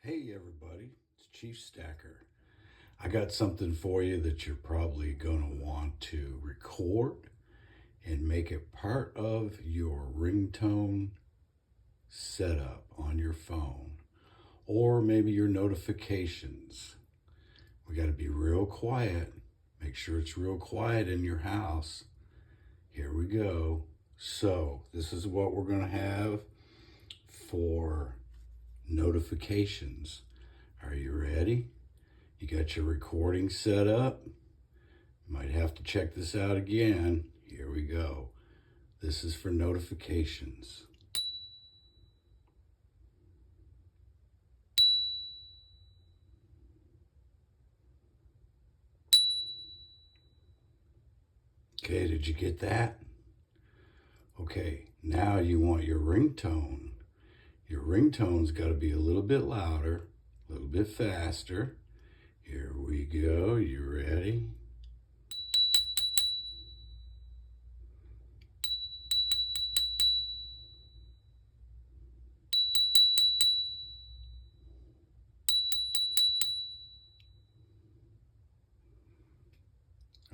Hey everybody, it's Chief Stacker. I got something for you that you're probably going to want to record and make it part of your ringtone setup on your phone or maybe your notifications. We got to be real quiet. Make sure it's real quiet in your house. Here we go. So, this is what we're going to have for notifications. Are you ready? You got your recording set up? You might have to check this out again. Here we go. This is for notifications. Okay, did you get that? Okay, now you want your ringtone. Your ringtone's got to be a little bit louder, a little bit faster. Here we go. You ready?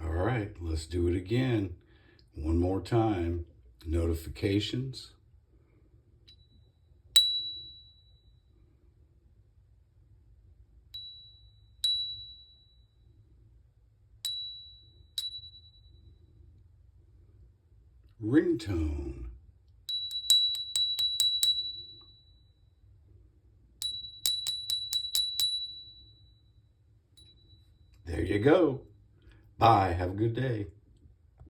All right, let's do it again. One more time. Notifications. Ringtone. There you go. Bye. Have a good day.